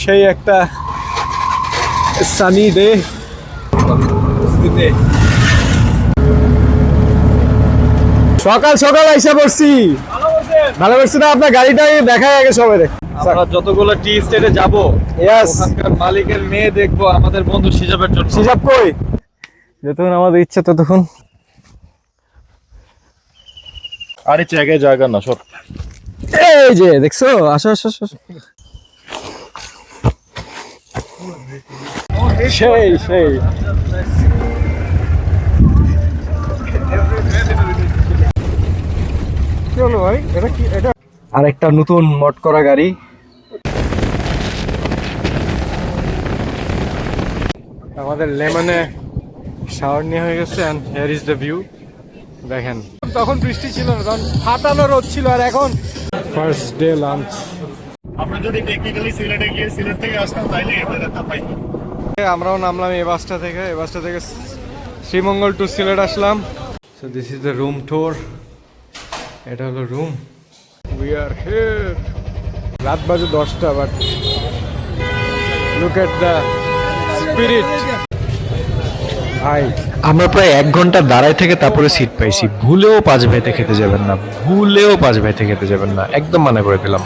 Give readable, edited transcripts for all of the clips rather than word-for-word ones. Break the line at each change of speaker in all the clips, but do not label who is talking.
সেই একটা sunny day. সকাল সকাল আইসা পড়ছি। ভালো করছি না? আপনার গাড়িটা দেখা আগে সবাই।
আমরা যতগুলো টি স্টেটে যাবো, ওখানকার মালিকের মেয়ে দেখবো আমাদের বন্ধু সিজাবের জন্য।
সিজাব কই? যতক্ষণ আমাদের ইচ্ছা ততক্ষণ।
আরে জায়গায় জায়গা না সব।
এই যে দেখছো, আসো আসো আসো। সেই সেই কি হলো ভাই? এটা কি? এটা আরেকটা নতুন মড করা গাড়ি। আমাদের লেমনে শাওয়ার নিয়ে হয়ে গেছে and here is the view. দেখেন, তখন বৃষ্টি ছিল না, তখন ফাটানো রোদ ছিল, আর এখন ফার্স্ট ডে লাঞ্চ।
আমরা যদি টেকনিক্যালি সিলেটে গিয়ে সিলেট থেকে আসতাম তাইলে এটা পাই।
আমরাও নামলাম এই বাসটা থেকে। শ্রীমঙ্গল টু সিলেট আসলাম। So this is the room tour. এটা হলো রুম। We are here. রাত বাজে 10টা, but look at the spirit. ভাই,
আমরা প্রায় 1 ঘন্টা দাঁড়ায় থেকে তারপরে সিট পাইছি। ভুলেও 5 ভাইতে খেতে যাবেন না, ভুলেও 5 ভাইতে খেতে যাবেন না, একদম মানা করে দিলাম।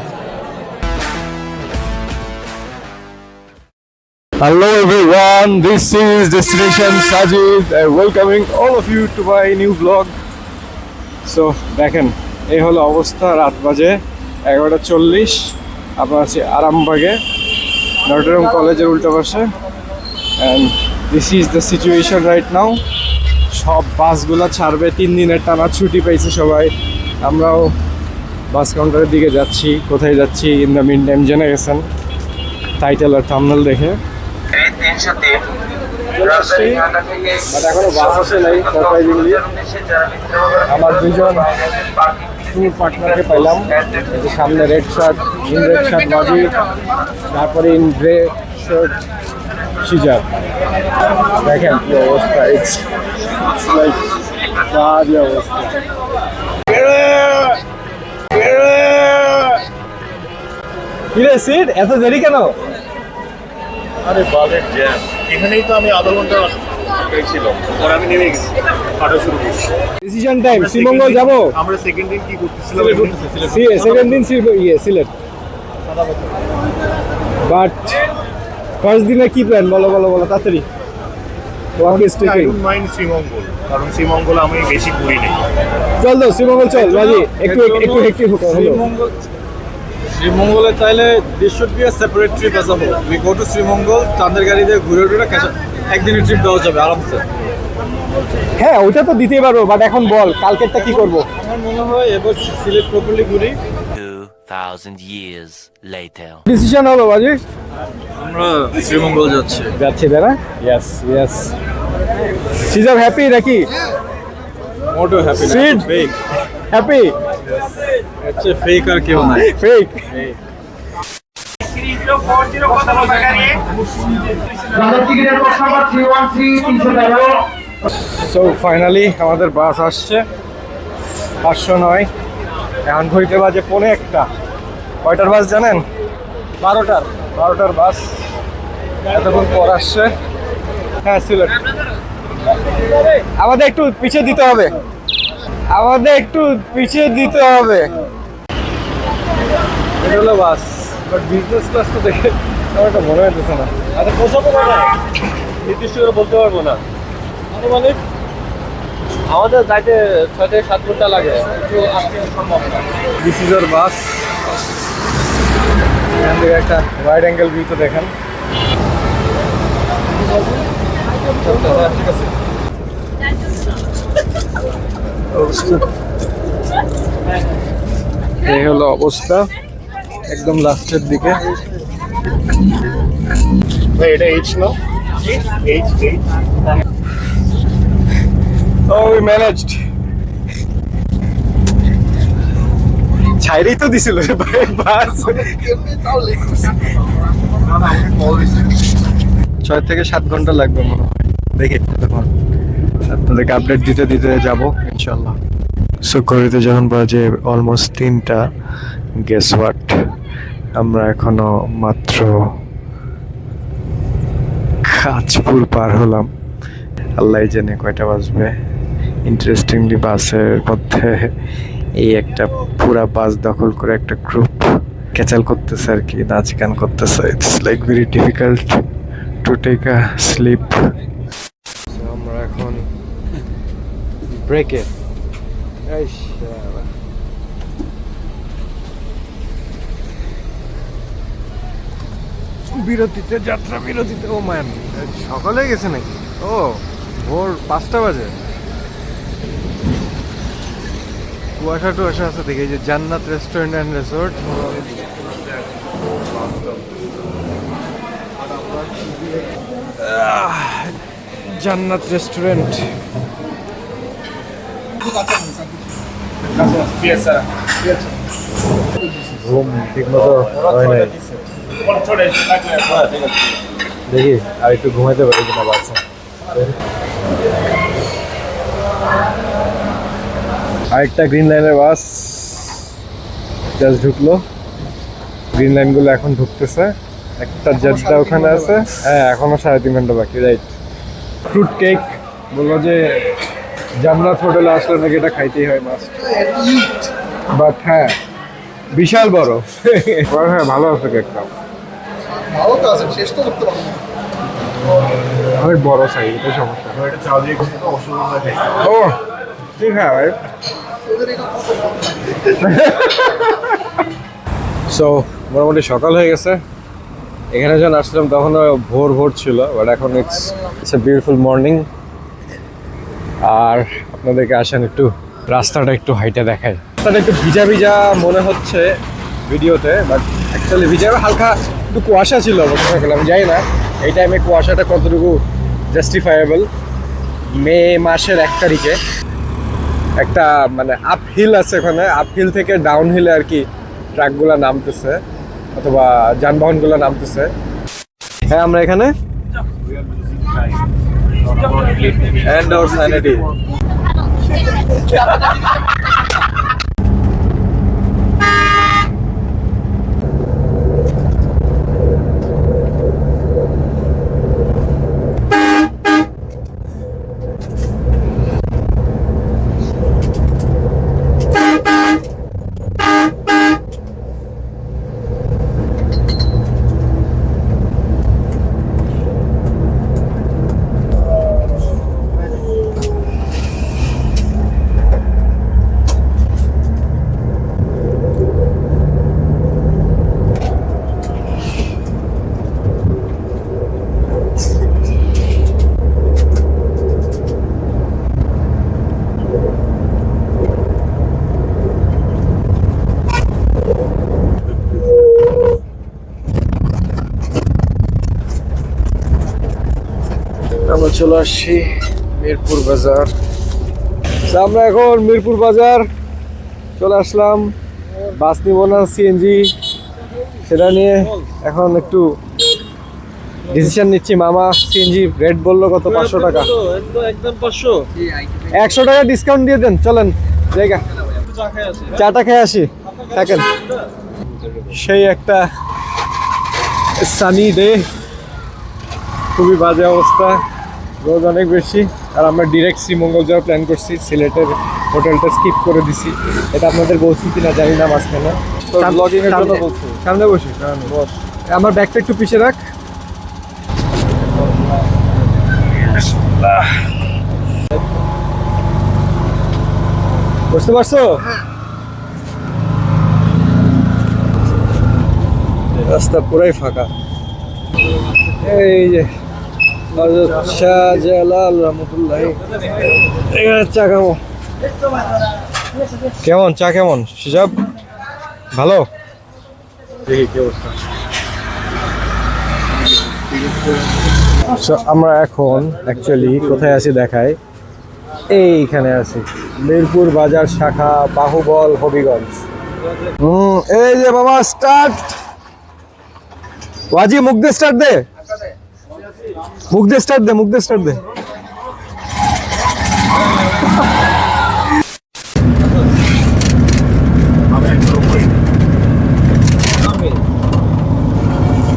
hello everyone, this is Destination Sajid, welcoming all of you to my new vlog. So দেখেন, এই হলো অবস্থা। রাত বাজে 11:40। আমরা আছি আরামবাগে, নটরডেম কলেজের উল্টা পাশে, and this is the situation right now. সব বাসগুলো ছাড়বে, 3 দিনের টানা ছুটি পাইছে সবাই। আমরাও বাস কাউন্টারের দিকে যাচ্ছি। কোথায় যাচ্ছি ইন দ্য মিন টাইম জেনে গেছেন টাইটেল আর থাম্বনেল দেখে। এখনো বাস আসে নাই। সারপ্রাইজিংলি আমার 2জন ট্যুর পার্টনারকে পাইলাম। সামনে red shirt, in red shirt বাজি, তারপরে ইন গ্রে শার্ট সিজাব। দেখেন কি অবস্থা, ইটস লাইক বাজে অবস্থা। কিরে সিট, এত দেরি কেন?
আরে বালের জ্যাম, এখানেই তো আমি আধা ঘন্টা ছিলাম, পরে আমি নেমে গেছি, হাঁটা শুরু করছি।
ডিসিশন টাইম, শ্রীমঙ্গল যাবো।
আমরা সেকেন্ড দিন কি করতেছিলাম?
সেকেন্ড দিন সিলেট। বাট ফার্স্ট দিনে কি প্ল্যান? বলো বলো বলো তাড়াতাড়ি।
শ্রীমঙ্গল, কারণ শ্রীমঙ্গল আমি বেশি ঘুরি নাই।
চল তো শ্রীমঙ্গল চল বাজি, একটু
শ্রীমঙ্গলে চাইলে this should be a separate trip as a whole. We go to Sreemangal, চাঁদের গাড়ি দিয়ে ঘুরে ঘুরে একদিনের ট্রিপ দেওয়া যাবে আরামসে।
হ্যাঁ, ওইটা তো দিতেই পারবো, বাট এখন বল কালকেরটা কি করবো?
আমার মনে হয় এবার সিলেট প্রপারলি ঘুরি।
2000 years later.
ডিসিশন হলো বাজি,
আমরা শ্রীমঙ্গল যাচ্ছি।
তাই না? Yes yes. সিজাব হ্যাপি নাকি?
মোটো হ্যাপি না,
Sid.
ফেক।
হ্যাপি?
আচ্ছা, ফেক আর কেউ নাই।
ফেক। সো ফাইনালি আমাদের বাস আসছে 509। এখন ঘড়িতে বাজে 1:45। কয়টার বাস জানেন? 12টার বাস। এতক্ষণ পর আসছে। হ্যাঁ, সিলেট। আমাদের একটু পিছিয়ে দিতে হবে, এটা হলো বাস। বাট বিজনেস ক্লাস তো দেখে আমার একটা মনে হইতেছে না।
আচ্ছা, পোষাবো না, নির্দিষ্ট করে বলতে পারবো না। মানে আমাদের যাইতে 6 থেকে 7 ঘন্টা লাগে, একটু আসতে সম্ভব না।
দিস ইজ আওয়ার বাস। এখান থেকে একটা ওয়াইড অ্যাঙ্গেল ভিউ তো দেখেন। ঠিক আছে, এই হলো অবস্থা একদম লাস্টের দিকে।
এটা এইচ না, এইচ।
Oh, we managed. ছাইরেই তো দিছিল বাস। 6 থেকে 7 ঘন্টা লাগবে মনে হয়। দেখি তখন আপনাদেরকে আপডেট দিতে যাবো ইনশাল্লাহ।
সো ঘড়িতে যখন বাজে অলমোস্ট 3টা, গেস হোয়াট, আমরা এখনো মাত্র
খাজপুর পার হলাম, আল্লাহ জানে কয়টা বাজবে। ইন্টারেস্টিংলি বাসের মধ্যে এই একটা পুরা বাস দখল করে একটা গ্রুপ ক্যাচাল করতেছে আর কি, নাচ গান করতেছে। It's like very difficult to take a sleep. আমরা এখন ব্রেকে বিরতিতে, যাত্রা বিরতিতে। ও ম্যান, সকালে গেছে নাকি? ও ভোর 5টা বাজে। কুয়াশা টুয়াশা আছে দেখে, যে জান্নাত রেস্টুরেন্ট অ্যান্ড রিসোর্ট। জান্নাত রেস্টুরেন্ট। ঘুম ঠিক মতো হয় নাই, দেখি আর একটু ঘুমাইতে পারি কিনা বাচ্চা। আরেকটা গ্রিন লাইনের বাস জাস্ট ঢুকলো। গ্রিন লাইনগুলো এখন ঢুকতেছে। একটা জেডটা ওখানে আছে, হ্যাঁ এখনো 3.5 ঘন্টা বাকি। রাইট, ফ্রুট কেক বললো যে জান্নাত হোটেলে আসলে নাকি এটা খাইতেই হয় মাস্ট। বাট হ্যাঁ বিশাল বড়। হ্যাঁ ভালো আছে কেকটা,
ভালো তো আছে, শেষ তো করতে পারবো না।
অনেক বড় সাইজ, এটা সমস্যা।
এটা চাল দিয়ে খেতে তো অসুবিধা হয়।
ও ঠিক হ্যাঁ ভাই। সো মোটামুটি সকাল হয়ে গেছে। এখানে যখন আসলাম তখন ভোর ভোর ছিল, বাট এখন ইটস এ বিউটিফুল মর্নিং। আর আপনাদেরকে আসেন একটু রাস্তাটা একটু হাইটে দেখায়। রাস্তাটা একটু ভিজা ভিজা মনে হচ্ছে ভিডিওতে, বাট অ্যাকচুয়ালি ভিজা হালকা একটু কুয়াশা ছিল অবশ্য সকালে। আমি জানি না এই টাইমে কুয়াশাটা কতটুকু জাস্টিফায়েবল। মে মাসের 1 তারিখে একটা মানে আপ হিল আছে, ওখানে আপ হিল থেকে ডাউন হিলে আর কি ট্রাকগুলো নামতেছে অথবা যানবাহনগুলো নামতেছে। হ্যাঁ আমরা এখানে and our sanity. আমরা চলে আসছি মিরপুর বাজার। আমরা এখন মিরপুর বাজার চলে আসলাম। বাস নিব না সিএনজি, সেটা নিয়ে এখন একটু ডিসিশন নিচ্ছি। মামা সিএনজি রেট বললো কত? 500 টাকা।
একদম 500।
100 টাকা ডিসকাউন্ট দিয়ে দেন, চলেন জায়গা চাটা খেয়ে আসি। থাকেন। সেই একটা সানি ডে, খুবই বাজে অবস্থা, রোদ অনেক বেশি। আর আমরা ডিরেক্ট শ্রীমঙ্গল যাওয়ার প্ল্যান করছি, সিলেটের হোটেলটা স্কিপ করে দিছি। এটা আপনাদের বলছি কিনা জানি না মাঝখানে।
ব্লগিং এর জন্য বলছি।
সামনে বসি, বস। আমার ব্যাগটা একটু পিছিয়ে রাখ। বুঝতে পারছো? রাস্তা পুরাই ফাঁকা। এই যে হযরত শাহজালাল রহমতুল্লাহি, এখানে চা খাবো। কেমন চা? কেমন শিজাব? ভালো? দেখি কি অবস্থা। আমরা এখন অ্যাকচুয়ালি কোথায় আছি দেখায়। এইখানে আছি মিরপুর বাজার শাখা, বাহুবল, হবিগঞ্জ। এই যে বাবা স্টার্ট। ওয়াজি মুখ দে, স্টার্ট দে, মুখ দে, স্টার্ট দে, মুখ দে, স্টার্ট দে।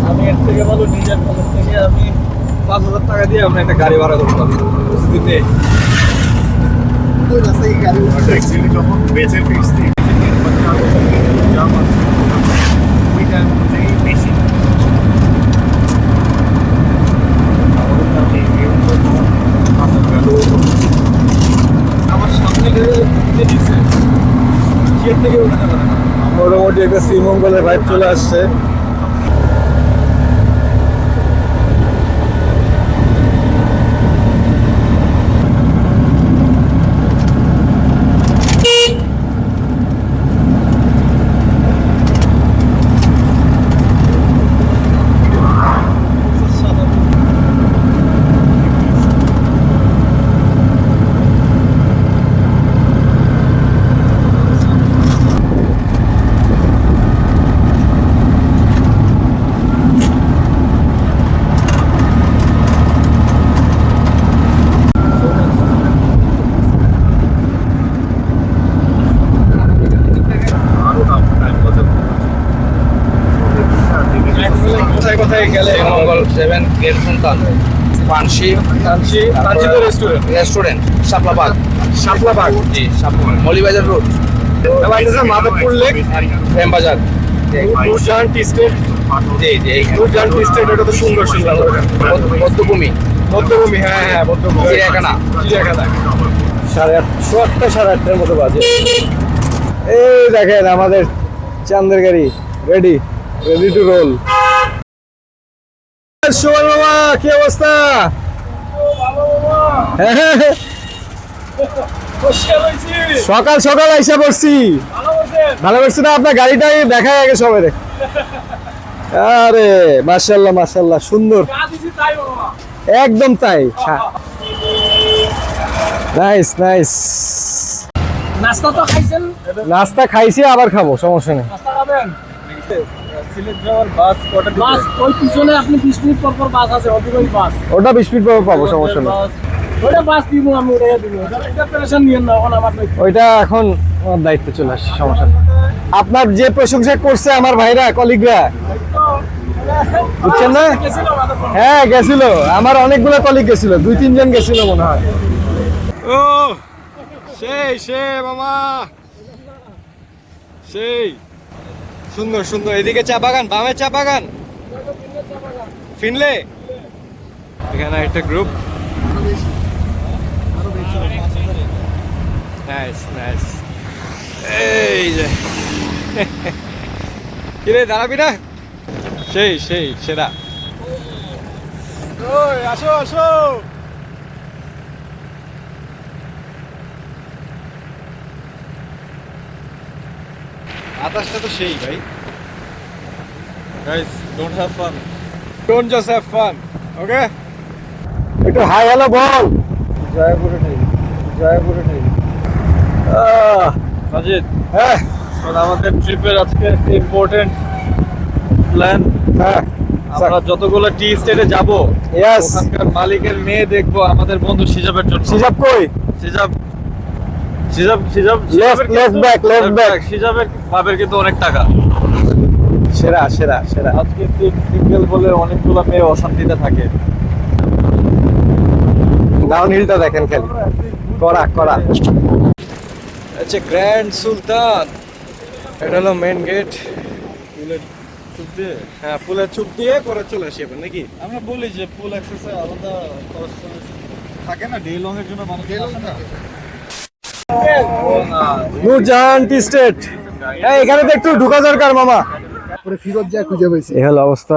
আমি এর থেকে ভালো নিজের খবর থেকে আমি
5,000 টাকা দিয়ে আমরা একটা গাড়ি ভাড়া করতে পারবো প্রতিদিন।
ওই রাস্তায় গাড়ি
অ্যাকচুয়ালি যখন বেচে ফিক্স দিই ওইটা অনুযায়ী বেশি
আমার সামনে দিচ্ছে চেয়ার থেকে উঠে যাবে না। মোটামুটি একটা শ্রীমঙ্গলের ভাইব চলে আসছে। কোথায় কোথায় গেলে
মঙ্গল 7 গেট সন্তান পানসি
কাঞ্চি তো রেস্টুরেন্ট
রেস্টুরেন্ট শাপলাবাগ
শাপলাবাগ
জি শাপলাবাগ মলিবাজার রোড
মাধবপুর লেক
প্রেম বাজার
নূরজাহান টি স্টেট।
জি জি এইখানে
নূরজাহান টি স্টেট এটা তো সুন্দর সুন্দর
মধ্যভূমি
মধ্যভূমি। হ্যাঁ হ্যাঁ মধ্যভূমি
চিড়িয়াখানা
চিড়িয়াখানা 8:30 8:30 মতো বাজে। এই দেখেন আমাদের চাঁদের গাড়ি রেডি টু রোল। সোহান মামা কি অবস্থা? সকাল সকাল আইসা পড়ছি। ভালো করছি না? আপনার গাড়িটাই দেখা আগে সবাই। আরে মাশাআল্লাহ মাশাআল্লাহ সুন্দর, একদম তাই। Nice nice.
নাস্তা তো খাইছেন?
নাস্তা খাইছি, আবার খাবো, সমস্যা নেই।
নাস্তা খাবেন?
সিলেট যাওয়ার বাস কটা?
বাস ওই পিছনে আপনি 20 মিনিট পর পর বাস আছে, অধিকারী বাস।
ওটা 20 মিনিট পর পাবো, সমস্যা নেই।
ওইটা বাস দিব, আমি ওটাই দিব। এটা টেনশন নিয়েন না, এখন আমার দায়িত্ব।
ওইটা এখন আমার দায়িত্বে চলে আসছে, সমস্যা নেই। আপনার যে প্রশংসা করছে আমার ভাইরা কলিগরা, বুঝছেন না?
গেছিলাম এতক্ষণ।
হ্যাঁ গেছিল, আমার অনেকগুলো কলিগ গেছিল, 2-3 জন গেছিল মনে হয়। ও সেই সেই মামা সেই সুন্দর সুন্দর। এদিকে চা বাগান, বামে চা বাগান, ফিনলে এখানে একটা গ্রুপ। Nice nice. এই যে কিরে দাঁড়াবি না? সেই সেই সেরা। ওই আসো আসো। আকাশটা তো সেই ভাই। Guys, don't have fun. Don't just have fun. Okay? একটু হাই হ্যালো বল। জয়পুরে নেই, জয়পুরে নেই।
সাজিদ,
হ্যাঁ
আমাদের ট্রিপের আজকে ইম্পর্টেন্ট প্ল্যান।
হ্যাঁ
আমরা যতগুলো টি স্টেটে যাব,
ইয়েস।
ওখানকার মালিকের মেয়ে দেখবো আমাদের বন্ধু সিজাবের জন্য।
সিজাব কই?
সিজাব সিজাব সিজাব
Left back, left back.
সিজাবের বাপের কিন্তু অনেক টাকা।
সেরা সেরা সেরা।
আজকে সিঙ্গেল বলে অনেকগুলো মেয়ে অশান্তিতে থাকে।
ডাউন হিলটা দেখেন খালি, করা করা। আচ্ছা গ্র্যান্ড সুলতান, এটা হলো মেন গেট। পুলের চুপ দিয়ে, হ্যাঁ পুলের চুপ দিয়ে পরে চলে আসি এবার নাকি?
আমরা বলি যে পুল অ্যাক্সেসে আলাদা খরচ থাকে না, ডে লং এর জন্য মানুষ আসে না।
নূরজাহান টি স্টেট। হ্যাঁ এখানে তো একটু ঢুকা দরকার মামা।
পরে ফিরত যায় খুঁজে পেয়েছি।
এই হলো অবস্থা।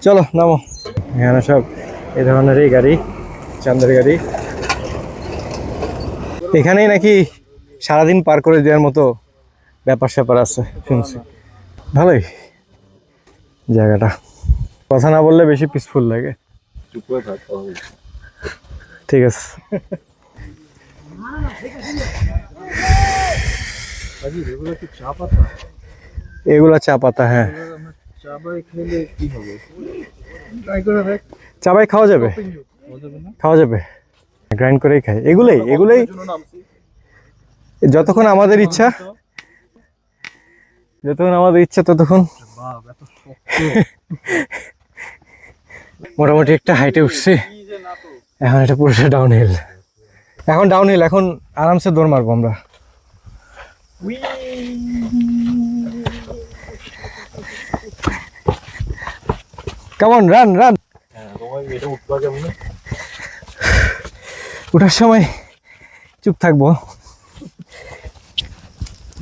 চলো নামো। এখানে সব এই ধরনেরই গাড়ি, চাঁদের গাড়ি। এখানেই নাকি সারাদিন পার করে দেওয়ার মতো ব্যাপার স্যাপার আছে শুনছি। ভালোই জায়গাটা, কথা না বললে বেশি পিসফুল লাগে। ঠিক আছে। এগুলা চা পাতা, হ্যাঁ চা বাই খাওয়া যাবে, খাওয়া যাবে, গ্রাইন্ড করেই খাই। এগুলোই এগুলোই যতক্ষণ আমাদের ইচ্ছা, যতক্ষণ আমাদের ইচ্ছা ততক্ষণ। মোটামুটি একটা হাইটে উঠছি, এখন এটা পুরোটা ডাউনহিল। এখন আরামসে দৌড় মারবো আমরা। কেমন রান উঠার সময় চুপ থাকবো।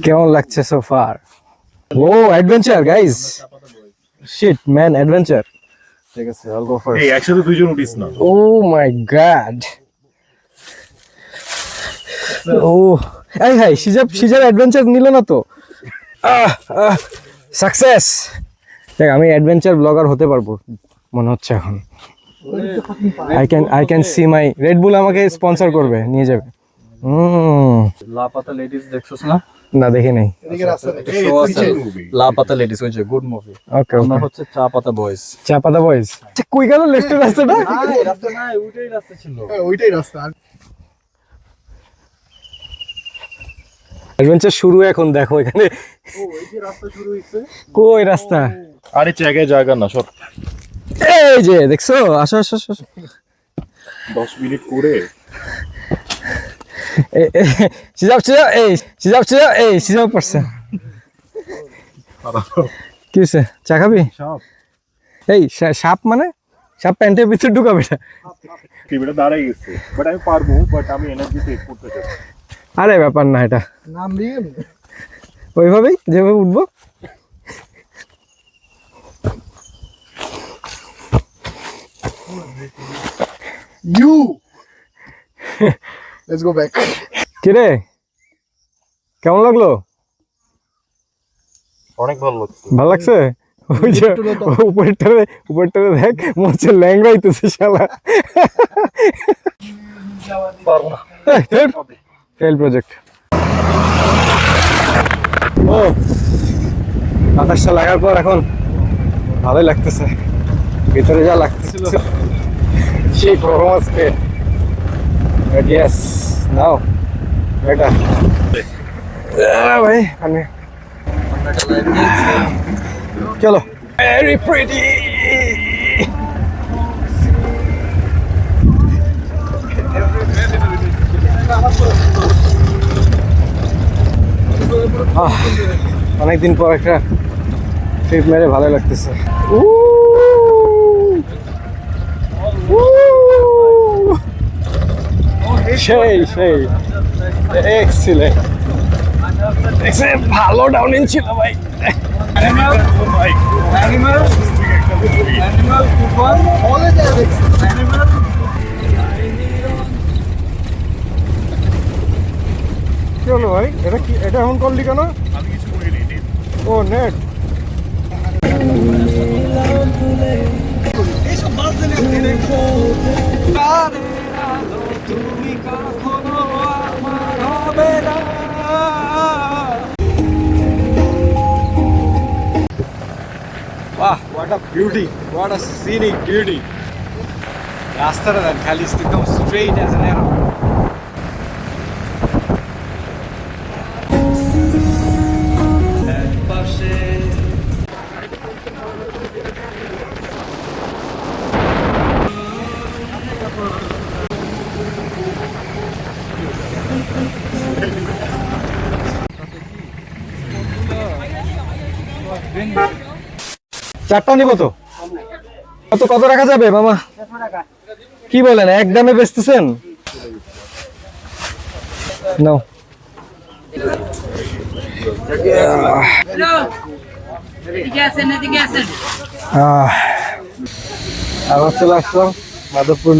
কেমন লাগছে so far? Oh adventure guys, shit man, adventure. ঠিক আছে, আল গো ফার্স্ট।
এই একসাথে দুইজন উঠিস না।
ও মাই গড, ও এই ভাই সিজাব অ্যাডভেঞ্চার নিল না তো? সাকসেস। দেখ আমি অ্যাডভেঞ্চার ব্লগার হতে পারবো মনে হচ্ছে এখন। I can see my red বুল আমাকে স্পন্সর করবে, নিয়ে যাবে।
লাপাতা লেডিস দেখছস না?
না দেখি নাই।
এদিকে রাস্তা নেই।
শো আছে লাপাতা লেডিস, ওই যে গুড মুভি।
ওকে
আমরা হচ্ছে চা পাতা বয়েজ।
চা পাতা বয়েজ। কই গেল লেফটের রাস্তাটা?
রাস্তা নাই, ওইটাই রাস্তা ছিল।
ওইটাই রাস্তা।
অ্যাডভেঞ্চার শুরু এখন, দেখো এখানে
ওই যে রাস্তা শুরু হইছে।
কই রাস্তা?
আরে জায়গা না সব।
এই যে দেখছো, আসো
10 মিনিট করে
সিজাব পড়ছে। কি হয়েছে, চা খাবি? এই সাপ মানে সাপ প্যান্টের ভিতরে ঢুকাবে না?
টিভিটা দাঁড়াই গেছে, বাট আমি পারবো, বাট আমি এনার্জি সেভ করতে চাই।
আরে ব্যাপার না, এটা
নাম দিয়ে
ওইভাবেই যেভাবে উঠবো।
You let's go back.
কিরে কেমন লাগলো?
অনেক ভালো লাগছে।
ভালো লাগছে? ওই যে উপরটারে দেখ, মনে হচ্ছে ল্যাংড়া হইতেছে শালা।
পারবো না।
Fail project. ও বাতাসটা লাগার পর এখন ভালোই লাগতেছে, ভিতরে যা লাগতেছিল সেই গরম আজকে। ইয়েস নাও এটা ভাই মানে চলো। Very pretty. অনেকদিন পর একটা ট্রিপ মেরে ভালো লাগতেছে। সেই এক্সিলেন্ট, ভালো ডাউনিং ছিল ভাই। কি হলো ভাই, এটা কি, এটা এমন করলি কেন?
আমি কিছু করিনি।
ও নেট। বাহ, what a beauty, what a scenic beauty. রাস্তাটা দেন খালি, একদম স্ট্রেইট অ্যাজ অ্যান অ্যারো। চারটা নিব তো? কত রাখা যাবে মামা? কি বলেন, এক দামে বেচতেছেন? নাও। আবার চলে আসলাম মাধবপুর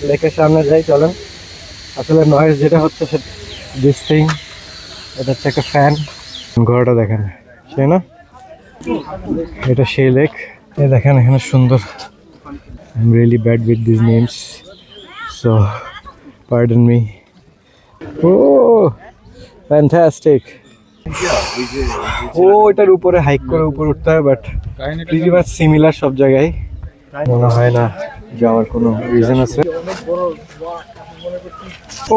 লেকের সামনে যাই, চলেন। আসলে নয়েজ যেটা হচ্ছে দিস থিং, এটা হচ্ছে একটা ফ্যান। ঘরটা দেখেন, সে না, এটা সেই লেক। এই দেখেন এখানে সুন্দর। I am really bad with this names, so pardon me. Oh fantastic. ও এটার উপরে হাইক করে উপরে উঠতে হয়, বাট প্রিটি মাচ সিমিলার সব জায়গায়। মনে হয় না যাওয়ার কোনো রিজন আছে।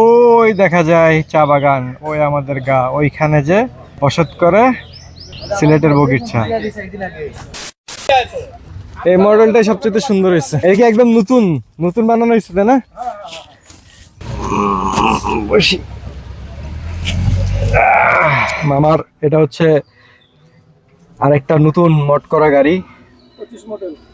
ওই দেখা যায় চা বাগান, ওই আমাদের গা, ওইখানে যে বসত করে সিলেটের বগির চা। এই মডেলটাই সবচেয়ে সুন্দর হয়েছে। এটা কি একদম নতুন নতুন বানানো হয়েছে তাই না? বসি মামার এটা হচ্ছে আরেকটা নতুন মড করা গাড়ি,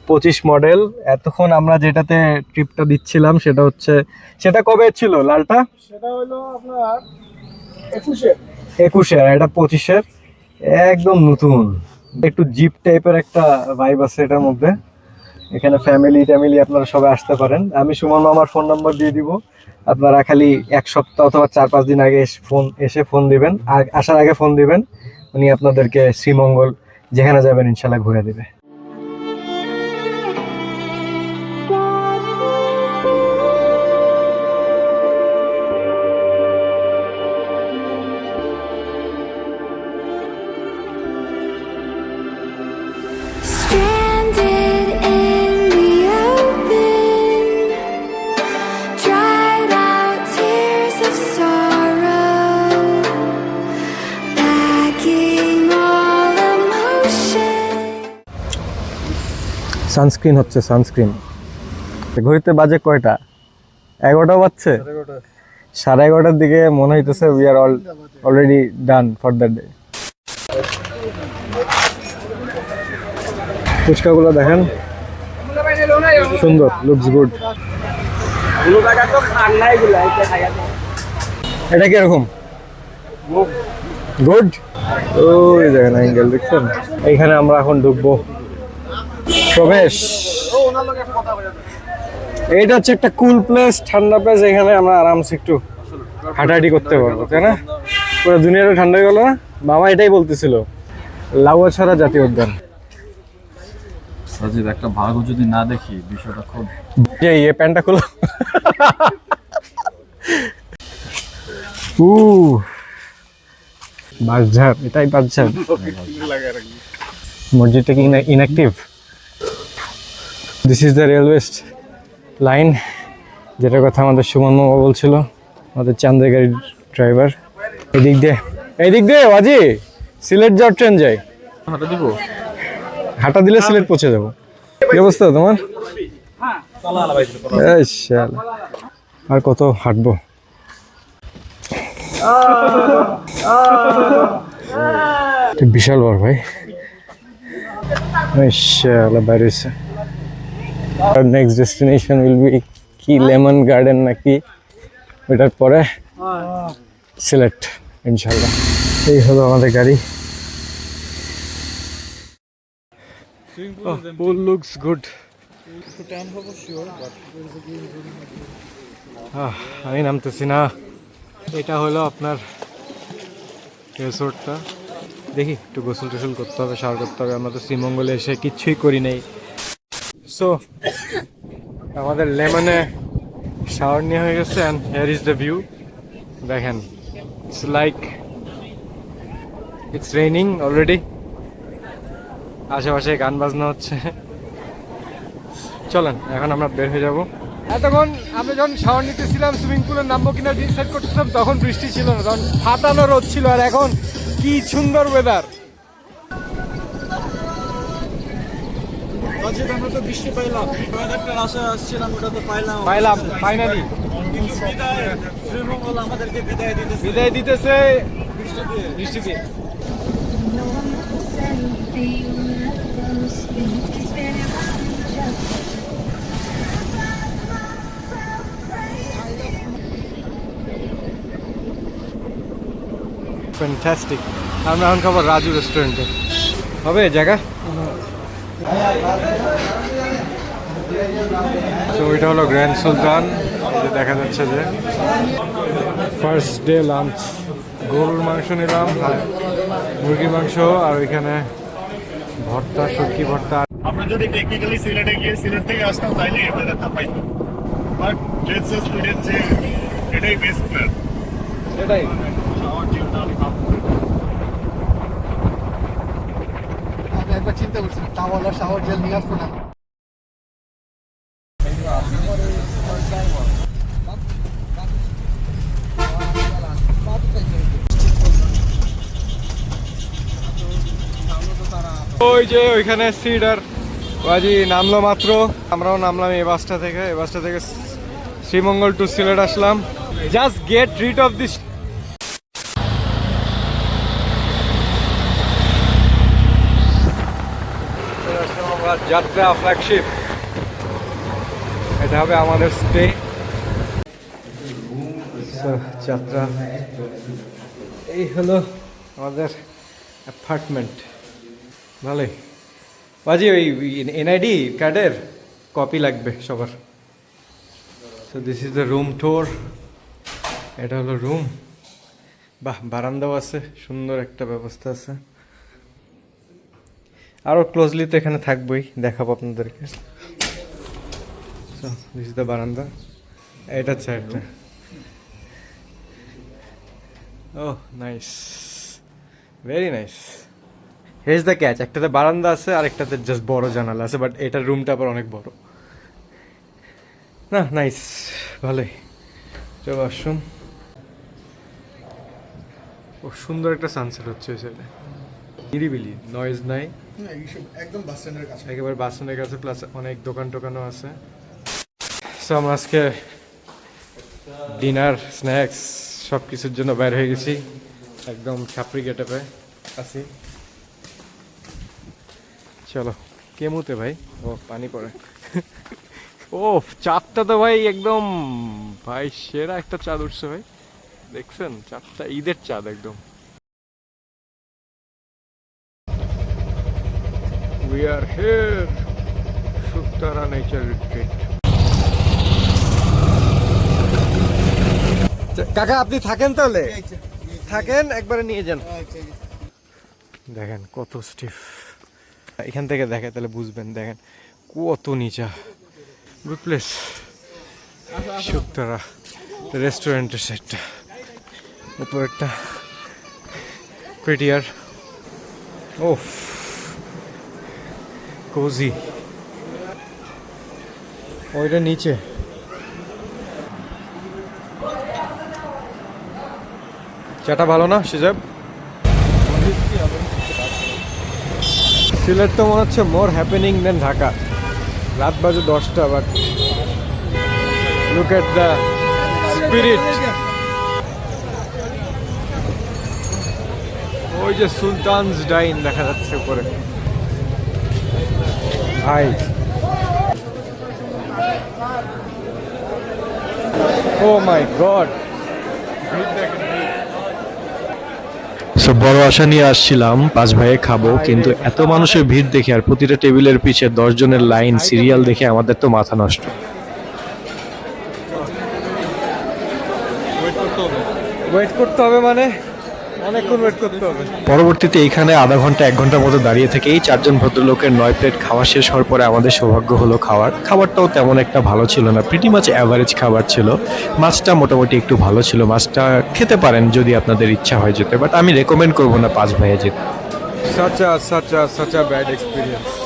25 মডেল। এতক্ষণ আমরা যেটাতে ট্রিপটা দিচ্ছিলাম সেটা হচ্ছে, সেটা কবে ছিল লালটা?
সেটা হলো আপনার 21-এ।
21-এর, এটা 25-এর, একদম নতুন। একটু জিপ টাইপের একটা ভাইব আছে এটার মধ্যে। এখানে ফ্যামিলি ট্যামিলি আপনারা সবাই আসতে পারেন। আমি সুমন মামার ফোন নাম্বার দিয়ে দিব, আপনারা খালি 1 সপ্তাহ অথবা 4-5 দিন আগে এসে ফোন দিবেন, আর আসার আগে ফোন দিবেন, উনি আপনাদেরকে শ্রীমঙ্গল যেখানে যাবেন ইনশাল্লাহ ঘুরে দেবে।
Stranded in the open, dried out tears of sorrow, lacking all emotion.
Sunscreen হচ্ছে সানস্ক্রিন। ঘড়িতে বাজে কয়টা? 11টা বাজছে। 11:30 দিকে মনে হইতেছে we are already done for the day. ফুচকাগুলো দেখেন, সুন্দর, লুকস গুড। এটা কিরকম? গুড। ওই দেখেন অ্যাঙ্গেল দেখছেন। এইখানে আমরা এখন ঢুকবো, প্রবেশ। এইটা হচ্ছে একটা কুল প্লেস, ঠান্ডা প্লেস। এখানে আমরা আরামসে একটু হাঁটাহাঁটি করতে পারবো, তাই না? পুরো দুনিয়াটা ঠান্ডা হয়ে গেল না? মামা এটাই বলতেছিল, লাউয়াছড়া জাতীয় উদ্যান।
সাজিদ, একটা ভাগও যদি না দেখি বিষয়টা খুব
এই প্যান্টটা খোলো। বাঁশঝাড়, এটাই বাঁশঝাড়। মসজিদটা কি inactive? This is the railway line, যেটার কথা আমাদের সুমন মামা বলছিল, আমাদের চান্দের গাড়ির ড্রাইভার। এদিক দিয়ে ওয়াজি সিলেট যাওয়ার ট্রেন যায়।
হাঁটা দিব।
হাঁটা দিলে সিলেট পৌঁছে যাবো। কি অবস্থা তোমার? এই শালা, আর কত হাঁটবো? বিশাল বড় ভাই, বাইরে। নেক্সট ডেস্টিনেশন উইল বি কি লেমন গার্ডেন নাকি, ওইটার পরে সিলেট ইনশাল্লাহ। এই হলো আমাদের গাড়ি। Pool looks good. আমি নামতেছি না। এটা হলো আপনার রিসোর্টটা। দেখি একটু গোসল টোসল করতে হবে, শাওয়ার করতে হবে। আমরা তো শ্রীমঙ্গলে এসে কিচ্ছুই করি নাই। সো আমাদের লেমনে শাওয়ার নিয়ে হয়ে গেছে, and here is the view. দেখেন, it's like it's raining already. আশেপাশে গান বাজনা হচ্ছে। চলেন এখন আমরা বের হয়ে যাব। এতক্ষণ আমরা যখন শাওয়ার নিতেছিলাম, সুইমিং পুলে নামবো কিনা ডিসাইড করতেছিলাম, তখন বৃষ্টি ছিল না, তখন ফাটানো রোদ ছিল। আর এখন কি সুন্দর ওয়েদার।
আমরা তো বৃষ্টি পাইলাম, একটা আশা আসছিলাম, ওটা তো
পাইলাম ফাইনালি।
শ্রীমঙ্গল আমাদেরকে
বিদায় দিতেছে বৃষ্টি দিয়ে। ফ্যান্টাস্টিক। আমরা এখন খাবার রাজু রেস্টুরেন্টে। হবে জায়গা? তো এটা হলো গ্র্যান্ড সুলতান। এই যে দেখা যাচ্ছে যে ফার্স্ট ডে লাঞ্চ। গরুর মাংস নিলাম, মুরগির মাংস, আর ওইখানে ভর্তা, সবজি ভর্তা।
আমরা যদি টেকনিক্যালি সিলেটে গিয়ে সিলেট থেকে আসতাম তাইলে এই ওয়েদারটা পাইতাম, বাট লেটস জাস্ট ফিট যে এটাই বেস্ট প্ল্যান।
এটাই
আমি একবার চিন্তা করছিলাম টাওয়ালা শাওয়ার জেল নিয়ে আসতো না।
ওই যে ওইখানে সিডার বাজি নামলো মাত্র, আমরাও নামলাম এই বাসটা থেকে। শ্রীমঙ্গল টু সিলেট আসলাম। Just get rid of this. যাত্রা ফ্ল্যাগশিপ, এটা হবে আমাদের স্টে। যাত্রা, এই হলো আমাদের অ্যাপার্টমেন্ট। ভালোই বাজি, ওই এনআইডি কার্ডের কপি লাগবে সবার। So this is the room tour. এটা হলো রুম। বাহ, বারান্দাও আছে, সুন্দর একটা ব্যবস্থা আছে। আরও ক্লোজলি তো এখানে থাকবোই, দেখাবো আপনাদেরকে। সো দিস ইজ দ্য বারান্দা। এটা হচ্ছে একটা, oh nice, very nice. Has the catch, একটাতে বারান্দা আছে আর একটাতে জাস্ট বড় জানালা আছে, বাট এটার রুমটা আবার অনেক বড়। না নাইস, ভালোই। চলো আসুন। ও সুন্দর একটা সানসেট হচ্ছে ওই সাইডে, নিরিবিলি, নয়েজ নাই,
একদম বাস স্ট্যান্ডের কাছে।
একেবারে বাস স্ট্যান্ডের কাছে, প্লাস অনেক দোকান টোকানও আছে। সো আমরা আজকে ডিনার, স্ন্যাক্স সব কিছুর জন্য বের হয়ে গেছি। একদম ছাপড়ি গেটআপে আছি। চলো কেমুতে ভাই, ও পানি পড়ে। ও চাঁদটা তো ভাই একদম ভাই সেরা একটা চাঁদ উঠছে ভাই, দেখছেন চাঁদটা? ঈদের চাঁদ একদম। We are here, Suktara Nature Retreat. কাকা আপনি থাকেন তাহলে? থাকেন, একবারে নিয়ে যান। দেখেন কত স্টিফ, এখান থেকে দেখে তাহলে বুঝবেন। দেখেন কত নিচা। গুড প্লেস, শুক্তারা রেস্টুরেন্টের সাইডটা, উপর একটা প্রিটিয়ার, ওফ কোজি। ওইটা নিচে চাটা ভালো না সিজাব? সিলেট তো মনে হচ্ছে মোর হ্যাপেনিং দেন ঢাকা। রাত বাজে 10টা, but look at the spirit. ওই যে সুলতানস ডাইন দেখা যাচ্ছে উপরে ভাই। ও মাই গড,
সো বড় আশা নিয়ে আসছিলাম 5 ভাইয়ে খাবো, কিন্তু এত মানুষের ভিড় দেখে আর প্রতিটা টেবিলের পিছে 10 জনের লাইন সিরিয়াল দেখে আমাদের তো মাথা নষ্ট।
ওয়েট করতে হবে মানে অনেকক্ষণ ওয়েট করতে হবে।
পরবর্তীতে এইখানে আধা ঘন্টা 1 ঘন্টার মতো দাঁড়িয়ে থেকে এই 4 জন ভদ্রলোকের 9 প্লেট খাওয়া শেষ হওয়ার পরে আমাদের সৌভাগ্য হলো খাবারটাও তেমন একটা ভালো ছিল না, প্রিটি মাছ অ্যাভারেজ খাবার ছিল। মাছটা মোটামুটি একটু ভালো ছিল, মাছটা খেতে পারেন যদি আপনাদের ইচ্ছা হয় যেতে, বাট আমি রেকমেন্ড করবো না 5 ভাইয়ে যেতে।
such a bad experience.